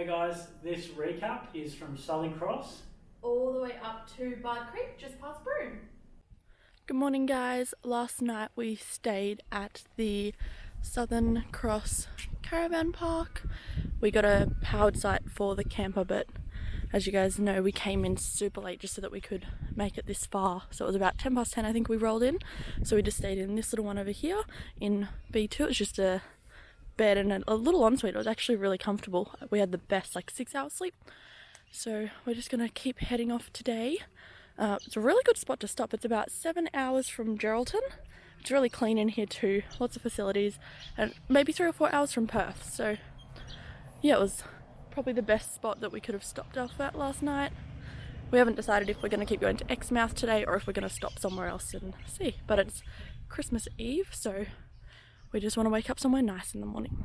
Hey guys, this recap is from Southern Cross. All the way up to Bard Creek, just past Broome. Good morning guys. Last night we stayed at the Southern Cross Caravan Park. We got a powered site for the camper, but as you guys know we came in super late just so that we could make it this far. So it was about 10 past 10 I think we rolled in. So we just stayed in this little one over here in B2. It was just a bed and a little ensuite. It was actually really comfortable. We had the best 6 hours sleep. So we're just gonna keep heading off today. It's a really good spot to stop. It's about 7 hours from Geraldton. It's really clean in here too, lots of facilities, and maybe 3 or 4 hours from Perth. So yeah, it was probably the best spot that we could have stopped off at last night. We haven't decided if we're going to keep going to Exmouth today or if we're going to stop somewhere else and see. But it's Christmas Eve, so we just want to wake up somewhere nice in the morning.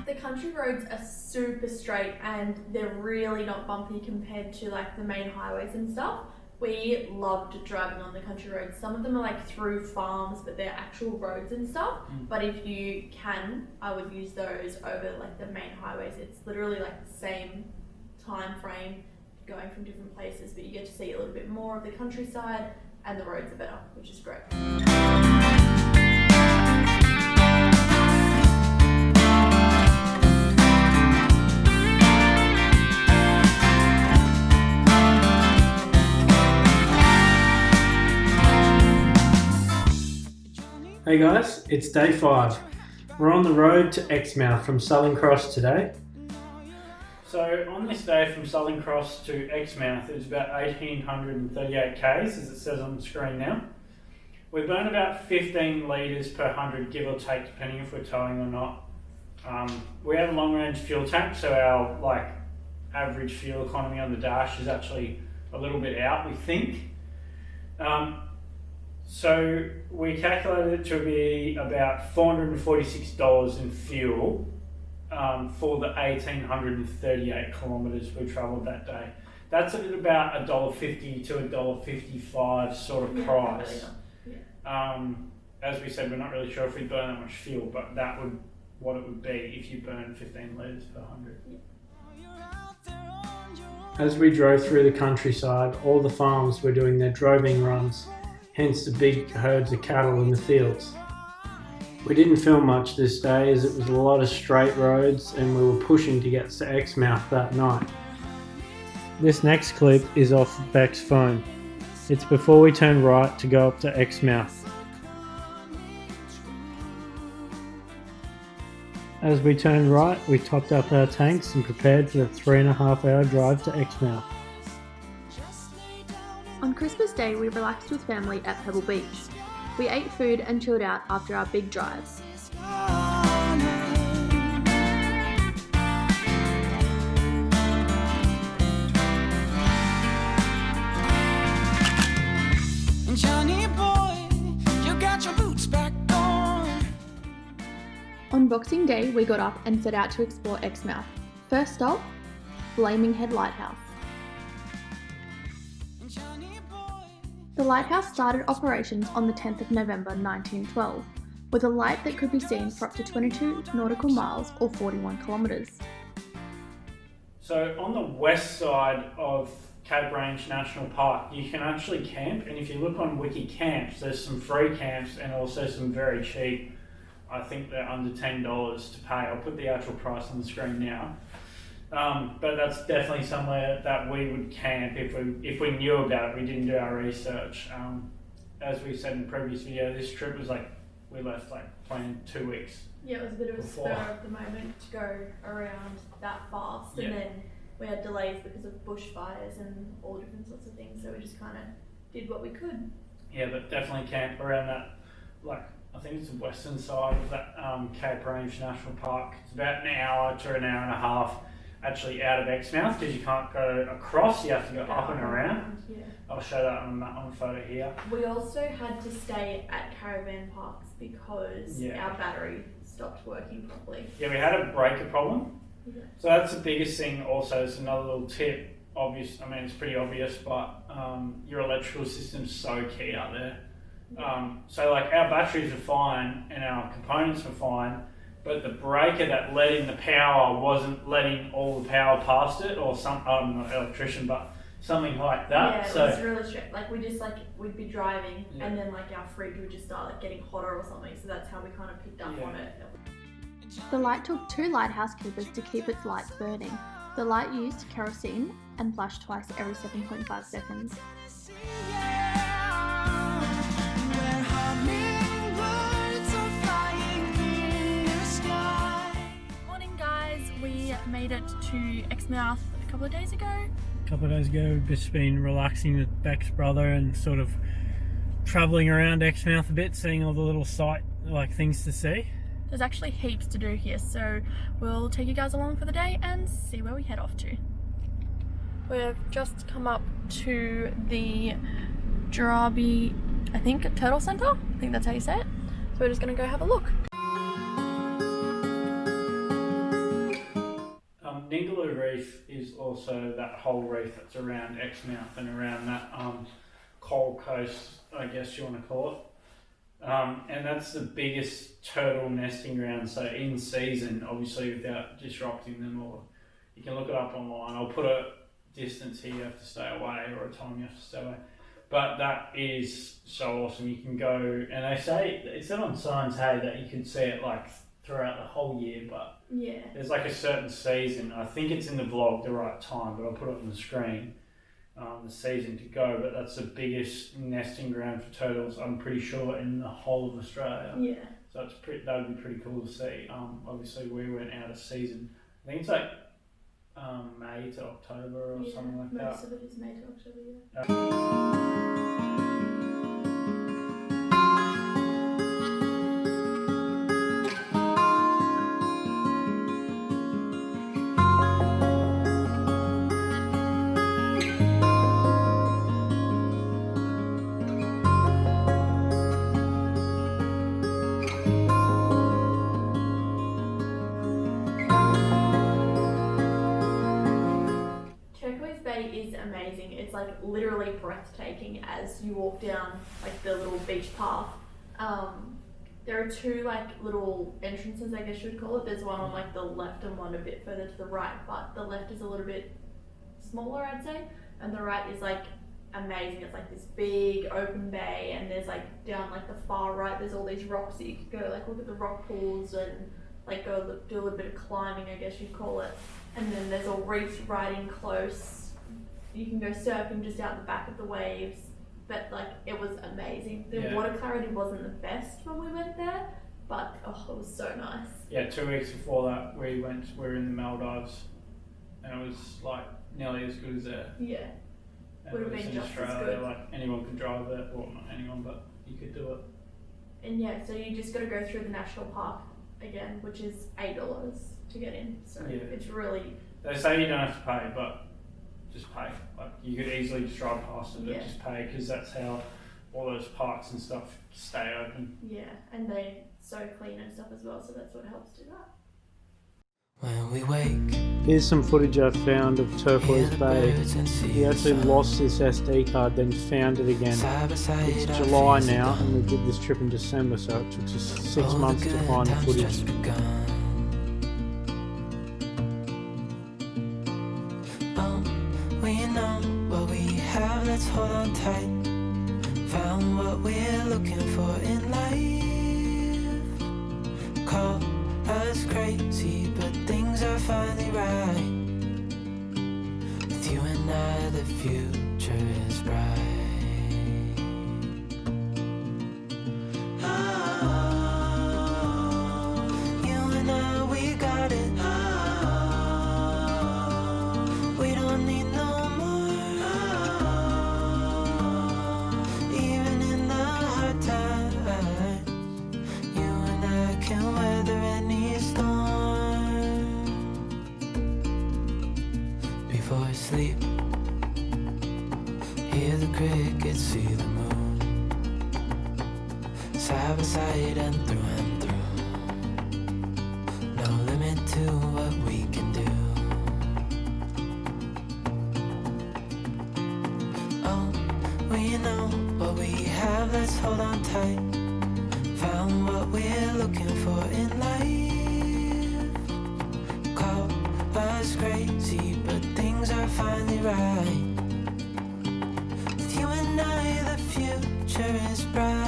The country roads are super straight and they're really not bumpy compared to the main highways and stuff. We loved driving on the country roads. Some of them are through farms, but they're actual roads and stuff. But if you can, I would use those over the main highways. It's literally the same time frame going from different places, but you get to see a little bit more of the countryside and the roads are better, which is great. Hey guys, it's day 5. We're on the road to Exmouth from Southern Cross today. So on this day from Southern Cross to Exmouth, it's about 1,838 k's as it says on the screen now. We burn about 15 litres per 100, give or take, depending if we're towing or not. We have a long range fuel tank, so our average fuel economy on the dash is actually a little bit out, we think. So we calculated it to be about $446 in fuel for the 1,838 kilometres we travelled that day. That's at about $1.50 to $1.55 sort of price. As we said, we're not really sure if we burn that much fuel, but that would what it would be if you burn 15 litres per 100. As we drove through the countryside, all the farms were doing their droving runs, hence the big herds of cattle in the fields. We didn't film much this day as it was a lot of straight roads and we were pushing to get to Exmouth that night. This next clip is off Beck's phone. It's before we turn right to go up to Exmouth. As we turned right, we topped up our tanks and prepared for the 3.5 hour drive to Exmouth. On Christmas Day, we relaxed with family at Pebble Beach. We ate food and chilled out after our big drives. Johnny boy, you got your boots back on. On Boxing Day, we got up and set out to explore Exmouth. First stop, Flaming Head Lighthouse. The lighthouse started operations on the 10th of November 1912, with a light that could be seen for up to 22 nautical miles or 41 kilometres. So on the west side of Cape Range National Park, you can actually camp, and if you look on Wiki Camps, there's some free camps and also some very cheap. I think they're under $10 to pay. I'll put the actual price on the screen now. But that's definitely somewhere that we would camp if we knew about it. We didn't do our research. As we said in the previous video, this trip was we left planned 2 weeks. Yeah, it was a bit of a spur of the moment to go around that fast, and then we had delays because of bushfires and all different sorts of things, so we just kind of did what we could. Yeah, but definitely camp around that, I think it's the western side of that Cape Range National Park. It's about an hour to an hour and a half actually out of Exmouth because you can't go across, you have to go up and around. Yeah. I'll show that on the photo here. We also had to stay at caravan parks because our battery stopped working properly. Yeah, we had a breaker problem. Yeah. So that's the biggest thing also, it's another little tip. obvious. I mean, it's pretty obvious, but your electrical system's so key out there. So like our batteries are fine and our components were fine, but the breaker that let in the power wasn't letting all the power past it, or I'm not an electrician, but something like that. Yeah, it so, was really strict. Like we'd be driving, Yeah. and then like our fridge would just start like getting hotter or something. So that's how we kind of picked up Yeah. on it. The light took 2 lighthouse keepers to keep its lights burning. The light used kerosene and flashed twice every 7.5 seconds. Morning guys, we made it to Exmouth a couple of days ago. A couple of days ago, we've just been relaxing with Beck's brother and sort of travelling around Exmouth a bit, seeing all the little things to see. There's actually heaps to do here, so we'll take you guys along for the day and see where we head off to. We've just come up to the Darby, I think, Turtle Centre. I think that's how you say it. So we're just gonna go have a look. Ningaloo Reef is also that whole reef that's around Exmouth and around that coral coast, I guess you want to call it. And that's the biggest turtle nesting ground. So in season, obviously without disrupting them, or you can look it up online. I'll put a distance here you have to stay away, or a time you have to stay away. But that is so awesome. You can go, and they say, it said on signs, hey, that you could see it like throughout the whole year, but Yeah. there's like a certain season. I think it's in the vlog, the right time, but I'll put it on the screen. The season to go, but that's the biggest nesting ground for turtles, I'm pretty sure, in the whole of Australia. Yeah. So that would be pretty cool to see. Obviously we went out of season. I think it's like May to October or something like that. Most of it is May to October, yeah. Is amazing. It's like literally breathtaking as you walk down like the little beach path. There are 2 like little entrances, I guess you would call it. There's one on like the left and one a bit further to the right, but the left is a little bit smaller, I'd say, and the right is like amazing. It's like this big open bay, and there's like down like the far right there's all these rocks that you could go like look at the rock pools and like go look, do a little bit of climbing, I guess you'd call it. And then there's a reef right in close. You can go surfing just out the back of the waves, but like it was amazing. The water clarity wasn't the best when we went there, but it was so nice. Yeah, 2 weeks before that we were in the Maldives, and it was like nearly as good as there. Yeah, would have been just as good. Like anyone could drive there, well not anyone, but you could do it. And yeah, so you just got to go through the national park again, which is $8 to get in. So it's really. They say you don't have to pay, but just pay. Like you could easily just drive past it, but just pay, because that's how all those parks and stuff stay open. Yeah, and they're so clean and stuff as well, so that's what helps do that. When we wake, Here's some footage I found of Turquoise Bay. He actually lost this SD card, then found it again. It's July now, and we did this trip in December, so it took us 6 months to find the footage. We know what we have, let's hold on tight. Found what we're looking for in life. Call us crazy, but things are finally right. With you and I, the future is bright. You and I, we got it. We don't need no more. Even in the hard times, you and I can weather any storm. Before I sleep, hear the crickets, see the moon. Side by side and through. No limit to what we can do. have, let's hold on tight. Found what we're looking for in life. Call us crazy, but things are finally right. With you and I, the future is bright.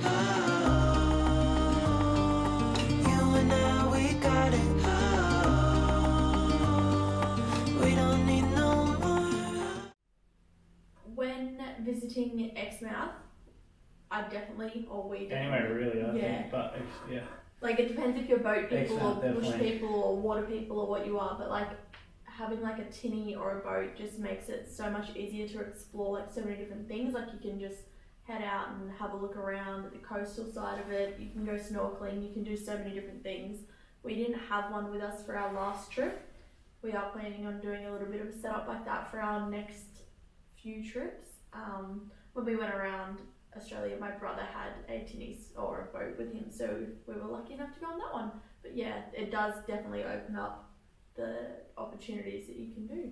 Oh, you and I, we got it. Oh, we don't need no more. When visiting Exmouth, I definitely, or we Anyway, definitely, really, I Yeah. think. But yeah. like it depends if you're boat people Exmouth, or bush definitely. people or water people or what you are, but like having like a tinny or a boat just makes it so much easier to explore like so many different things. Like you can just head out and have a look around at the coastal side of it, you can go snorkeling, you can do so many different things. We didn't have one with us for our last trip. We are planning on doing a little bit of a setup like that for our next few trips. When we went around Australia, my brother had a tinny or a boat with him, so we were lucky enough to go on that one. But yeah, it does definitely open up the opportunities that you can do.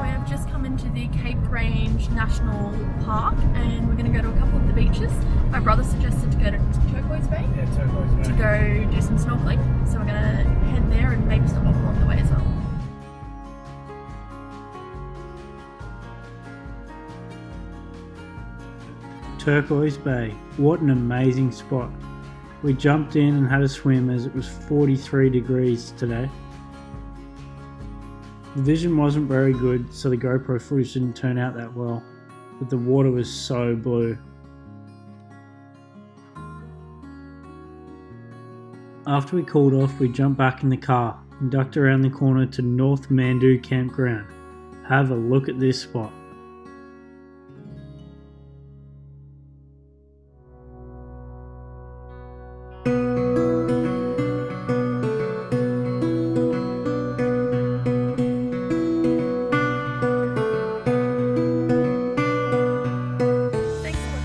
We've just come into the Cape Range National Park and we're going to go to a couple of the beaches. My brother suggested to go to Turquoise Bay Yeah, Turquoise to Bay. go do some snorkeling, so we're going to head there and maybe stop off along the way as well. Turquoise Bay. What an amazing spot. We jumped in and had a swim as it was 43 degrees today. The vision wasn't very good, so the GoPro footage didn't turn out that well, but the water was so blue. After we cooled off, we jumped back in the car and ducked around the corner to North Mandu Campground. Have a look at this spot. Thanks so much.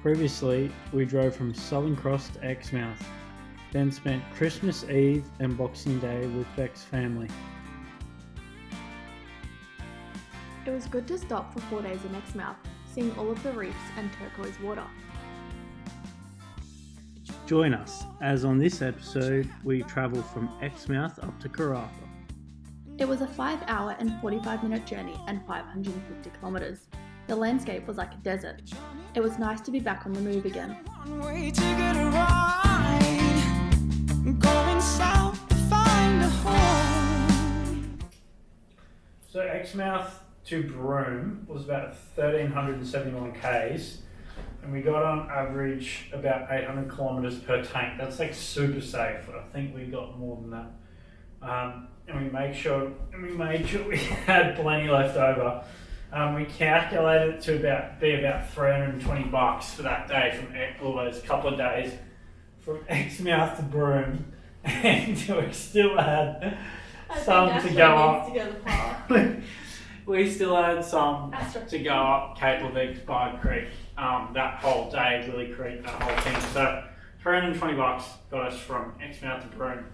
Previously, we drove from Southern Cross to Exmouth, then spent Christmas Eve and Boxing Day with Beck's family. It was good to stop for 4 days in Exmouth, seeing all of the reefs and turquoise water. Join us, as on this episode, we travel from Exmouth up to Karratha. It was a 5-hour and 45-minute journey and 550 kilometres. The landscape was like a desert. It was nice to be back on the move again. One way to get a ride, going south to find a home. So Exmouth to Broome was about 1,371 k's, and we got on average about 800 kilometres per tank. That's like super safe. I think we got more than that. And we made sure we had plenty left over. We calculated it to be about $320 for that day all those couple of days from Exmouth to Broome, and we still had some to go up. We still had some to go up Capelvik, Spide Creek, that whole day, Lily Creek, that whole thing. So $320 got us from Exmouth to Broome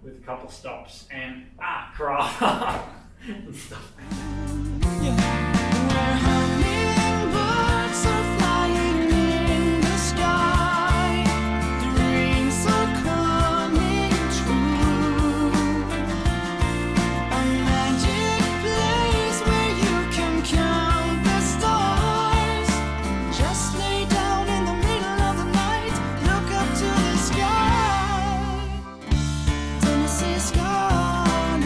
with a couple of stops and Karratha and stuff. Where hummingbirds are flying in the sky, dreams are coming true. A magic place where you can count the stars. Just lay down in the middle of the night, look up to the sky. Tennessee skyline.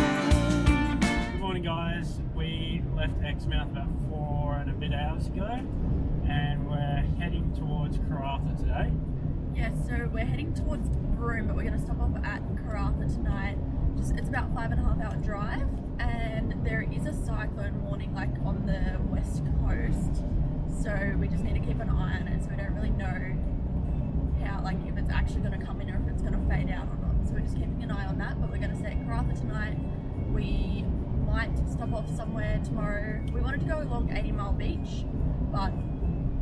Good morning, guys. We left Exmouth about 4 and a bit hours ago, and we're heading towards Karratha today. Yeah, so we're heading towards Broome, but we're going to stop off at Karratha tonight. It's about 5.5 hour drive, and there is a cyclone warning like on the west coast, so we just need to keep an eye on it. So we don't really know how, like, if it's actually going to come in or if it's going to fade out. eye on that, but we're going to stay at Karratha tonight. We might stop off somewhere tomorrow. We wanted to go along 80 Mile Beach, but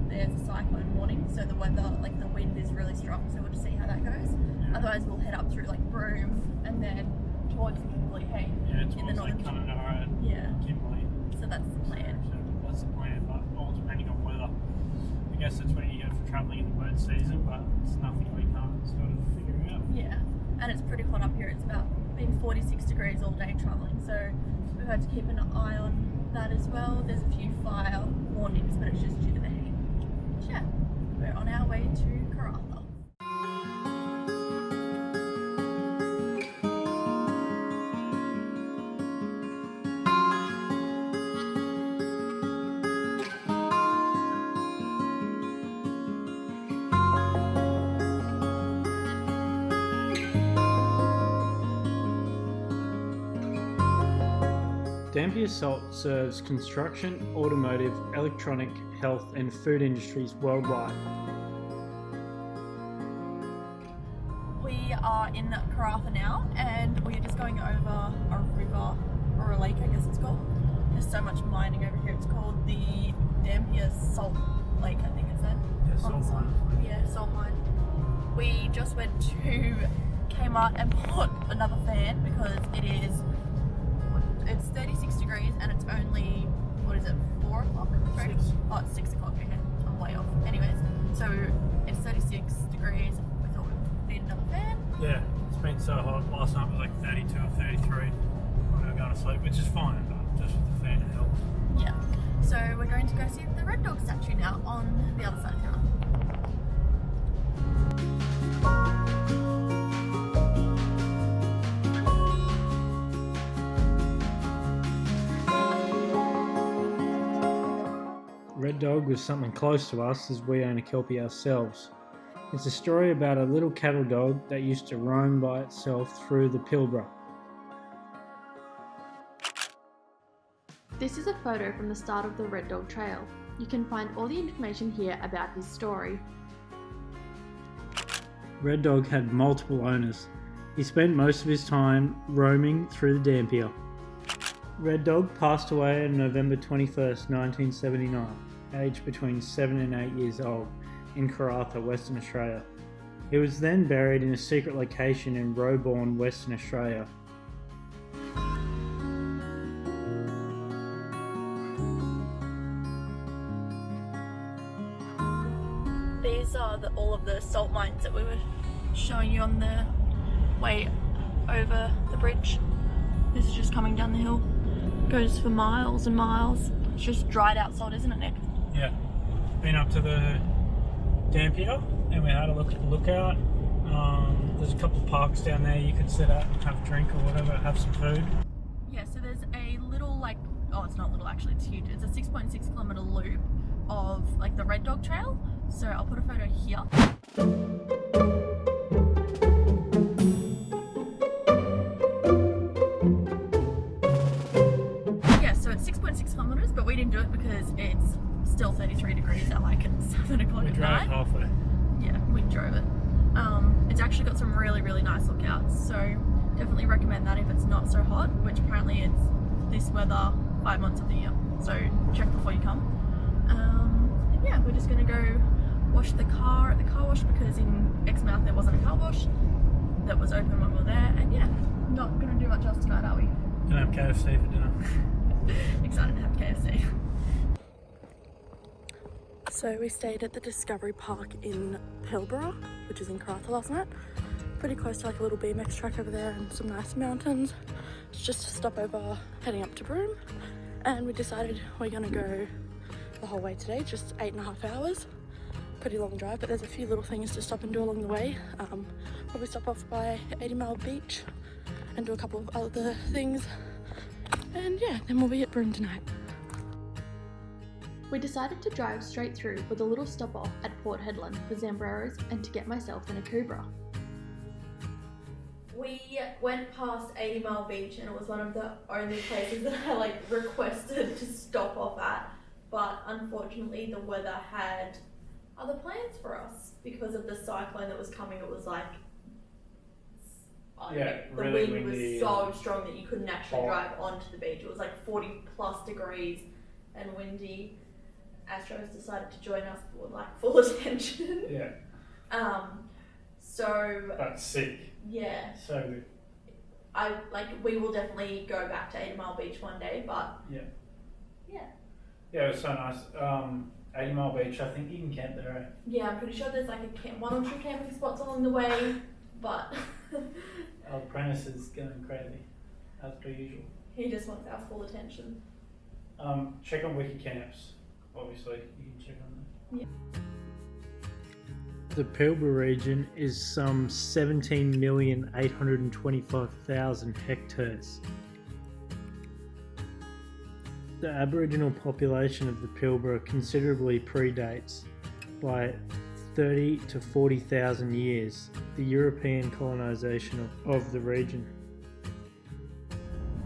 there's a cyclone warning, so the weather, like the wind is really strong, so we'll just see how that goes. Otherwise we'll head up through like Broome and then towards Kimberley, hey? Yeah, in the northern Kununurra, Yeah. Kimberley. So that's the plan. So that's the plan, but all depending on weather. I guess that's what you get for travelling in the bird season, but it's nothing we can't sort of figure out. Yeah, and it's pretty hot up here. It's about been 46 degrees all day travelling, so we've had to keep an eye on that as well. There's a few fire warnings, but it's just due to the heat. Yeah, we're on our way to Karratha. Dampier Salt serves construction, automotive, electronic, health and food industries worldwide. We are in Karratha now, and we're just going over a river, or a lake I guess it's called. There's so much mining over here. It's called the Dampier Salt Lake, I think it's that. Yeah, salt mine. Yeah, salt mine. We just went to Kmart and bought another fan because it's 36 degrees and it's only, what is it, 4 o'clock? Right? 6. Oh, it's 6 o'clock, okay. I'm way off. Anyways, so it's 36 degrees. We thought we need another fan. Yeah, it's been so hot. Last night was like 32 or 33 when we were going to sleep, which is fine, but just with the fan it helps. Yeah. So we're going to go see the Red Dog statue now on the other side of town. Red Dog was something close to us as we own a Kelpie ourselves. It's a story about a little cattle dog that used to roam by itself through the Pilbara. This is a photo from the start of the Red Dog Trail. You can find all the information here about his story. Red Dog had multiple owners. He spent most of his time roaming through the Dampier. Red Dog passed away on November 21st, 1979, aged between 7 and 8 years old, in Karratha, Western Australia. He was then buried in a secret location in Roebourne, Western Australia. These are all of the salt mines that we were showing you on the way over the bridge. This is just coming down the hill. Goes for miles and miles. It's just dried out salt, isn't it, Nick? Yeah, been up to the Dampier and we had a look at the lookout. There's a couple of parks down there you could sit at and have a drink or whatever, have some food. Yeah, so there's a little oh, it's not little actually, it's huge. It's a 6.6 kilometre loop of like the Red Dog Trail. So I'll put a photo here. Yeah, so it's 6.6 kilometres, but we didn't do it because it's still 33 degrees at like 7 o'clock at night. We drove halfway. Yeah, we drove it. It's actually got some really, really nice lookouts, so definitely recommend that if it's not so hot, which apparently it's this weather 5 months of the year, so check before you come. And yeah, we're just going to go wash the car at the car wash because in Exmouth there wasn't a car wash that was open when we were there, and yeah, not going to do much else tonight, are we? Gonna have KFC for dinner. Excited to have KFC. So we stayed at the Discovery Park in Pilbara, which is in Karratha last night. Pretty close to like a little BMX track over there and some nice mountains. It's just a stopover heading up to Broome, and we decided we're gonna go the whole way today, just 8.5 hours. Pretty long drive, but there's a few little things to stop and do along the way. Probably stop off by 80 Mile Beach and do a couple of other things. And yeah, then we'll be at Broome tonight. We decided to drive straight through with a little stop off at Port Hedland for Zambreros and to get myself in a Cobra. We went past 80 Mile Beach and it was one of the only places that I like requested to stop off at, but unfortunately the weather had other plans for us because of the cyclone that was coming. It was like, I on. Yeah, The really wind was windy so and strong that you couldn't actually hot. drive onto the beach. It was like 40 plus degrees and windy. Astros decided to join us with like full attention. Yeah, So but sick. yeah, So good. we will definitely go back to 80 Mile Beach one day, but Yeah. yeah. Yeah, it was so nice. 80 Mile Beach, I think you can camp there, right? Yeah, I'm pretty sure there's like one or two camping spots along the way, but Our apprentice is going crazy, as per usual. he just wants our full attention. Check on Wiki Camps, obviously. You can check on them. Yeah. The Pilbara region is some 17,825,000 hectares. The Aboriginal population of the Pilbara considerably predates, by 30 to 40,000 years, the European colonisation of the region.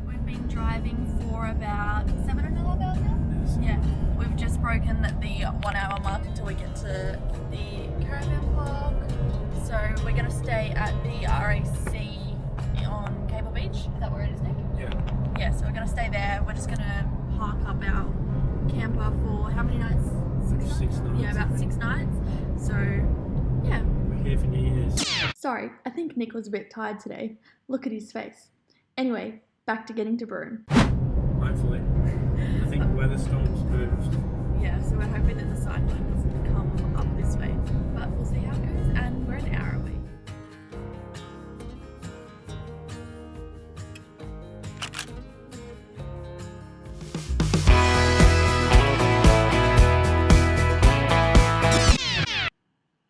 We've been driving for about 7.5 hours now? Yeah. We've just broken the 1 hour mark until we get to the caravan park. So we're going to stay at the RAC on Cable Beach. Is that where it is, Nick? Yeah. Yeah, so we're going to stay there. We're just going to park up our camper for how many nights? 6 nights. Yeah, about 6 nights. So, yeah. We're here for New Year's. Sorry, I think Nick was a bit tired today. Look at his face. Anyway, back to getting to Broome. Hopefully. I think the weather storm's moved. Yeah, so we're hoping that the cyclone doesn't come up this way. But we'll see how it goes, and we're an hour away.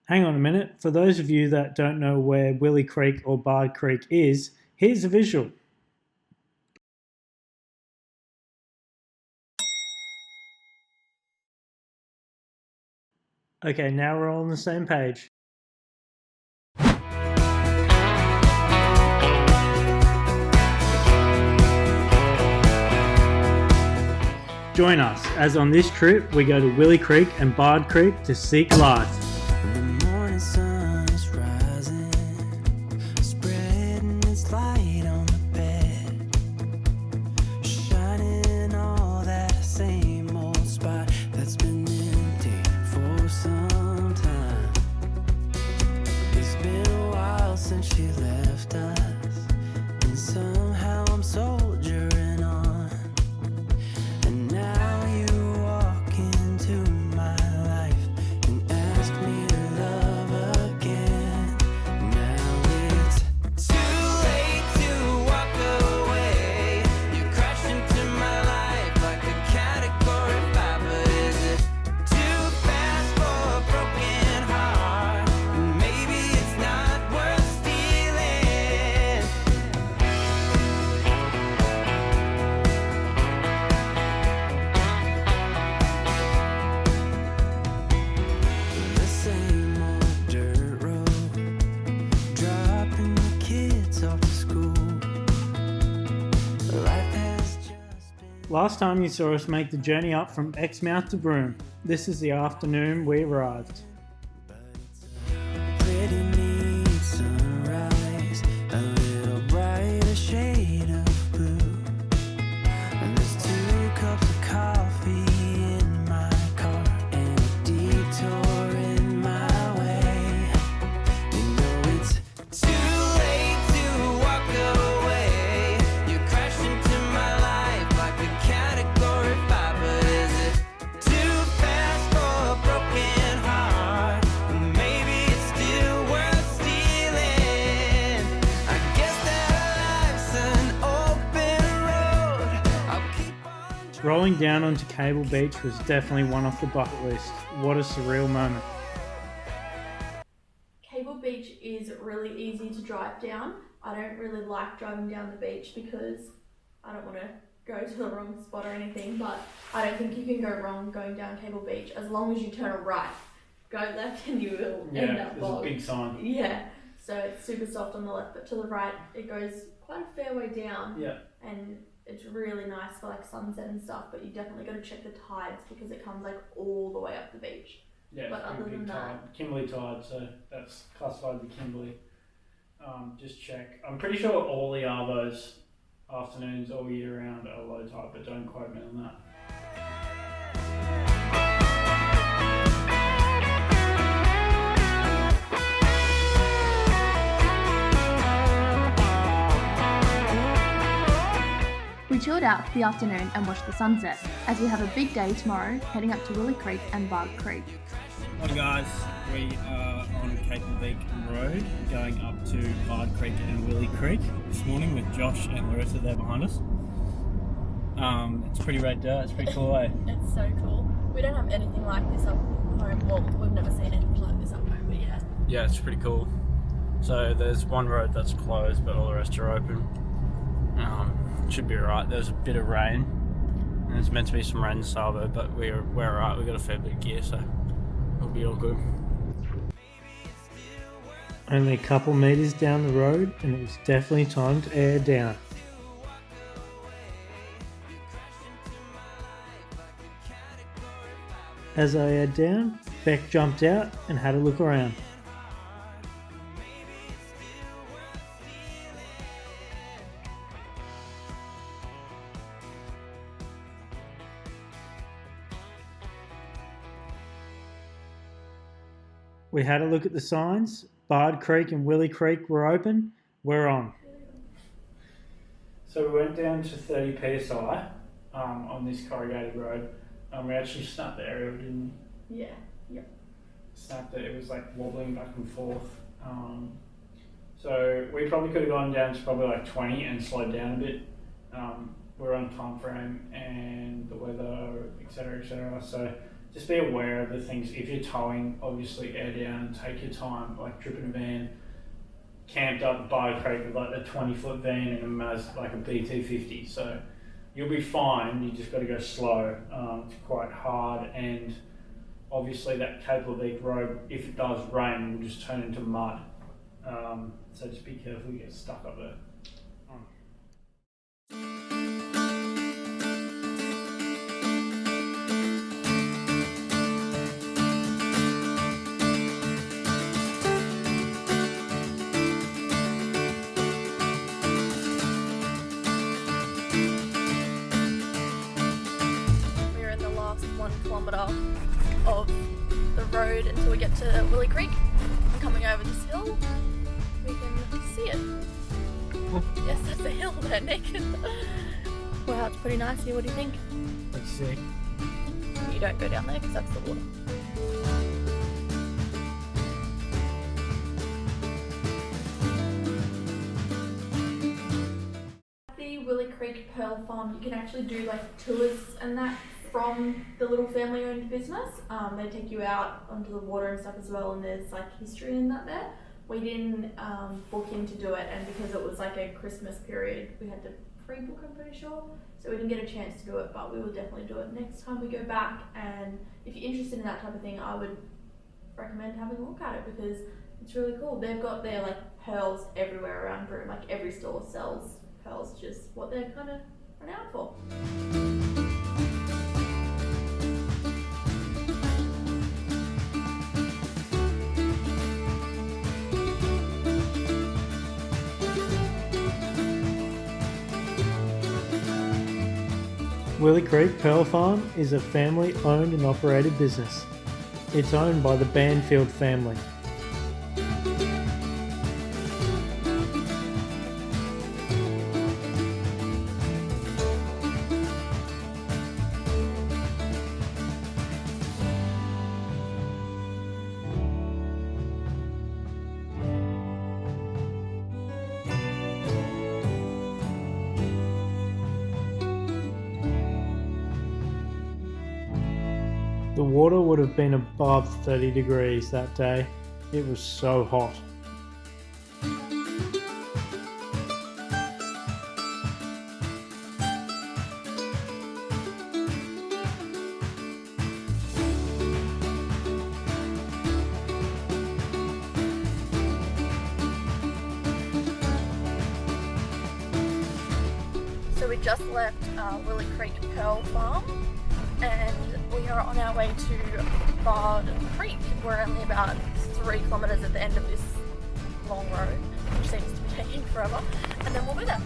Hang on a minute. For those of you that don't know where Willie Creek or Bard Creek is, here's a visual. Okay, now we're all on the same page. Join us as on this trip we go to Willie Creek and Bard Creek to seek life. The morning sun is rising, spreading its light on the bed, shining all that same old spot that's been empty for some time. It's been a while since she left us, and somehow I'm soldiering on. And now you walk into my life and ask me to love again. Now it's too late to walk away. You crashed into my life like a category 5, but is it too fast for a broken heart? Maybe it's not worth stealing. The same old dirt road, dropping the kids off to school. Life has just been Last time you saw us make the journey up from Exmouth to Broome. This is the afternoon we arrived. pretty neat sunrise, a little brighter shade of blue. And there's 2 cups of coffee in my car and a detour in my way. You know it's too late to walk away. You crashed into my life like a category 5, but is it too fast for a broken heart? Maybe it's still worth stealing. I guess that life's an open road. I'll keep on. Rolling down onto Cable Beach was definitely one off the bucket list. What a surreal moment. Cable Beach is really easy to drive down. I don't really like driving down the beach because I don't want to go to the wrong spot or anything, but I don't think you can go wrong going down Cable Beach as long as you turn a right. Go left and you will end Yeah, up there's a bogged. big sign. Yeah, so it's super soft on the left, but to the right it goes quite a fair way down, Yeah. and it's really nice for like sunset and stuff, but you definitely got to check the tides because it comes like all the way up the beach. Yeah, But it's other pretty than big that- tide. Kimberley tide, so that's classified the Kimberley. just check. I'm pretty sure all the Arvos afternoons all year round are low tide, but don't quote me on that. We chilled out for the afternoon and watched the sunset, as we have a big day tomorrow heading up to Willie Creek and Bard Creek. Hi guys, we are on Kimberley Road going up to Bard Creek and Willie Creek this morning with Josh and Larissa there behind us. It's pretty red dirt, it's pretty cool, eh? It's so cool. We don't have anything like this up home. Well, we've never seen anything like this up home, but yeah. Yeah, it's pretty cool. So there's one road that's closed, but all the rest are open. Should be alright. There's a bit of rain, and there's meant to be some rain in Savo, but we're alright. We've got a fair bit of gear, so it'll be all good. Only a couple metres down the road, and it was definitely time to air down. As I aired down, Beck jumped out and had a look around. We had a look at the signs. Bard Creek and Willie Creek were open. We're on. So we went down to 30 psi on this corrugated road. We actually snapped the aerial, didn't we? Yeah. Yep. Snapped it. It was like wobbling back and forth. So we probably could have gone down to probably like 20 and slowed down a bit. We're on time frame and the weather, etc., etc. So just be aware of the things. If you're towing, obviously air down and take your time, like tripping a van, camped up by Creek with like a 20-foot van and a Maz, like a BT50. So you'll be fine, you just got to go slow. It's quite hard, and obviously that Cape Leveque road, if it does rain, will just turn into mud. So just be careful you get stuck up there. Of the road until we get to Willie Creek. And coming over this hill, we can see it. Yes, that's a hill there, Nick. Wow, it's pretty nice here. What do you think? Let's see. You don't go down there because that's the water. The Willie Creek Pearl Farm, you can actually do like tours and that from the little family-owned business. They take you out onto the water and stuff as well, and there's like history in that there. We didn't book in to do it, and because it was like a Christmas period, we had to pre-book, I'm pretty sure, so we didn't get a chance to do it, but we will definitely do it next time we go back. And if you're interested in that type of thing, I would recommend having a look at it because it's really cool. They've got their like pearls everywhere around Broome, like every store sells pearls, just what they're kind of renowned for. Willie Creek Pearl Farm is a family-owned and operated business. It's owned by the Banfield family. The water would have been above 30 degrees that day. It was so hot. So we just left Willie Creek Pearl Farm and we are on our way to Bard Creek. We're only about 3 kilometres at the end of this long road. which seems to be taking forever, and then we'll be there.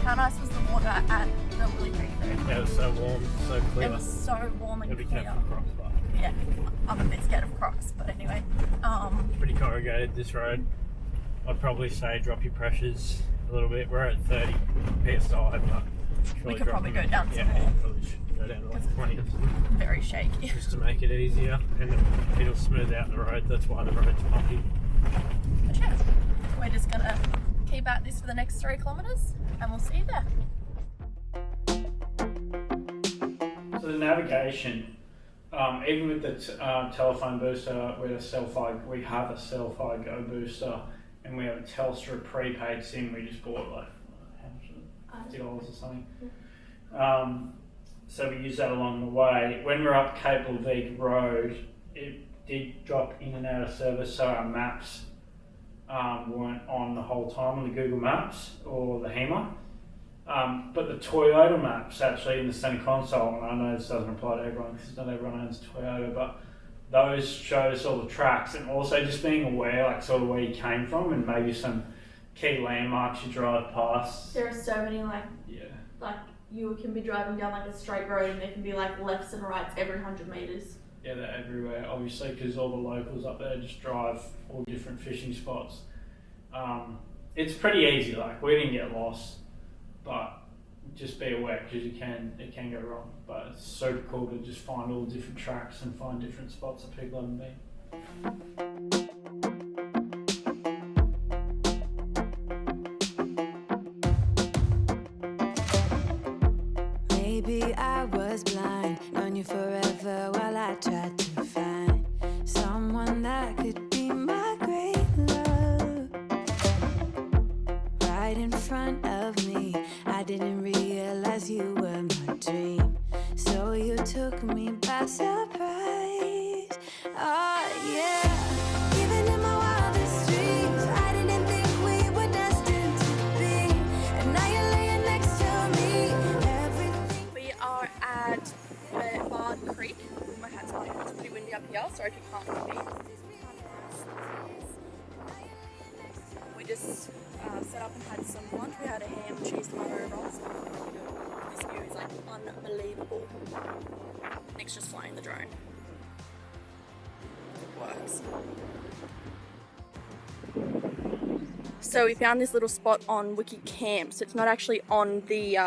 How nice was the water at the Willy Creek though? Yeah, it was so warm, so clear. It was so warm and Gotta be clear. careful of crocs, but Yeah, I'm a bit scared of crocs, but anyway. pretty corrugated this road. I'd probably say drop your pressures a little bit. We're at 30 psi, but We could probably go down some yeah, more. probably should go down to like 20 or something, Very shaky. just to make it easier, and it'll smooth out the road. That's why the road's bumpy. But yeah, we're just gonna keep at this for the next 3 kilometres and we'll see you there. So the navigation, even with the telephone booster, we have a Cell-Fi Go booster, and we have a Telstra prepaid SIM. We just bought like how much was it? $50 or something. So we use that along the way. When we're up Cape Leveque Road, it did drop in and out of service, so our maps weren't on the whole time on the Google Maps or the HEMA. But the Toyota maps actually in the center console, and I know this doesn't apply to everyone because not everyone owns Toyota, but those showed us all the tracks, and also just being aware like sort of where you came from and maybe some key landmarks you drive past. There are so many like Yeah. you can be driving down like a straight road and there can be like lefts and rights every 100 metres. Yeah, they're everywhere, obviously, because all the locals up there just drive all different fishing spots. It's pretty easy, like we didn't get lost, but just be aware because it can go wrong. But it's super cool to just find all the different tracks and find different spots that people haven't been. Maybe I was blind, known you forever while I tried to find someone that could be my great love. Right in front of me, I didn't realize you were my dream, so you took me by surprise. Oh yeah, even in my wildest dreams, I didn't think we were destined to be, and now you're laying next to me. Everything. We are at Bard Creek. My hat's on. It's pretty windy up here. Sorry if you can't hear me. We just set up and had some lunch. We had a ham, cheese, tomato rolls. This view is like unbelievable. Nick's just flying the drone. It works. So we found this little spot on Wiki Camps. It's not actually on the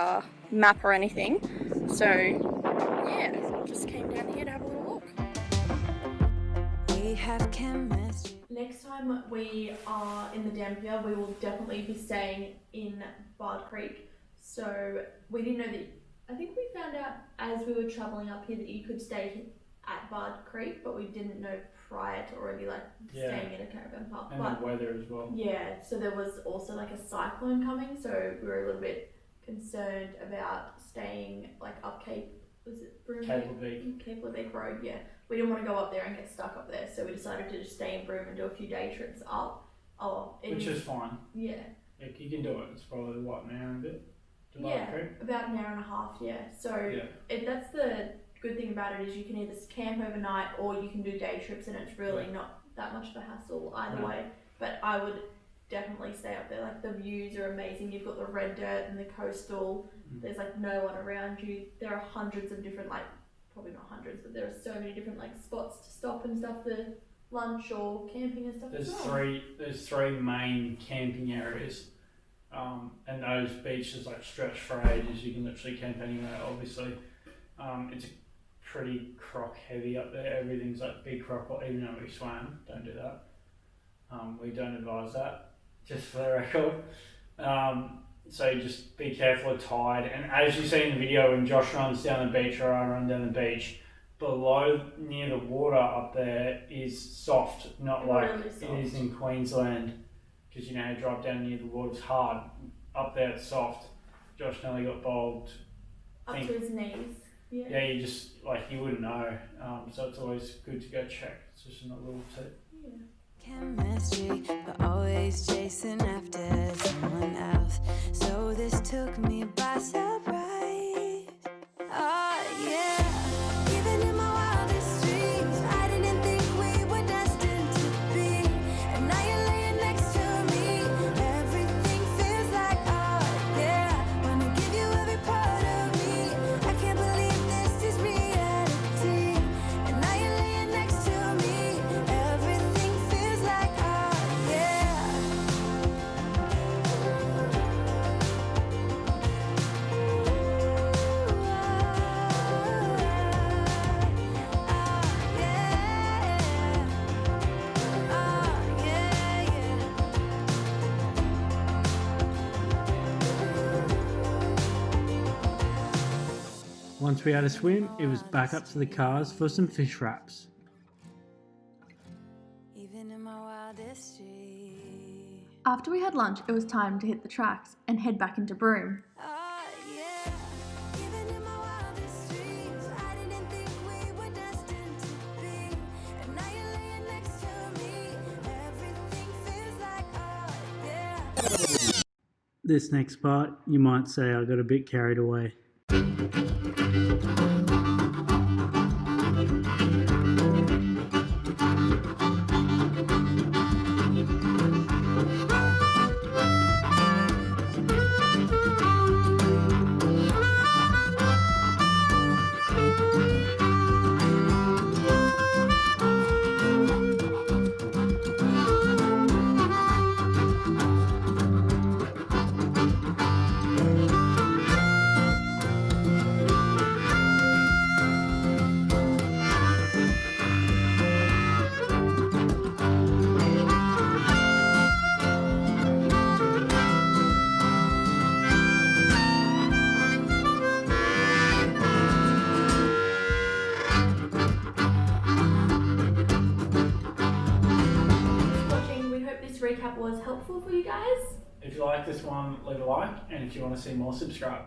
map or anything. So yeah, just came down here to have a little look. We have chemistry. Next time we are in the Dampier, we will definitely be staying in Bard Creek. So we didn't know that. I think we found out as we were travelling up here that you could stay at Bard Creek, but we didn't know prior to already staying in a caravan park. And the weather as well. Yeah, so there was also like a cyclone coming, so we were a little bit concerned about staying like up Cape Leveque Road. Yeah, we didn't want to go up there and get stuck up there, so we decided to just stay in Broome and do a few day trips up. Which is fine. Yeah. You can do it. It's probably what, an hour and a bit to Bard Creek? About an hour and a half. Yeah. So that's the good thing about it is you can either camp overnight or you can do day trips, and it's really not that much of a hassle either way. But I would definitely stay up there. Like the views are amazing. You've got the red dirt and the coastal. There's like no one around you. There are hundreds of different probably not hundreds, but there are so many different spots to stop and stuff for lunch or camping and stuff. There's three main camping areas, and those beaches stretch for ages. You can literally camp anywhere. Obviously, it's pretty croc heavy up there. Everything's big croc. Even though we swam, don't do that. We don't advise that, just for the record. So just be careful of tide. And as you see in the video, when Josh runs down the beach or I run down the beach, below near the water up there is soft, not like really soft. It is in Queensland, because you drive down near the water, it's hard. Up there it's soft. Josh nearly got bowled. Up to his knees. Yeah, you just you wouldn't know. So it's always good to go check. It's just another little tip. Yeah. Chemistry, but always chasing after someone else. So this took me by surprise. Oh yeah, even in my wildest dreams, I didn't think we were destined to be. And now you're laying next to me. Once we had a swim, it was back up to the cars for some fish wraps. Even in my wildest dreams. After we had lunch, it was time to hit the tracks and head back into Broome. Oh, yeah. Even in my wildest dreams, I didn't think we were destined to be. And now you're laying next to me. Everything feels like, oh, yeah. This next part, you might say I got a bit carried away. Recap was helpful for you guys. If you like this one, leave a like, and if you want to see more, subscribe.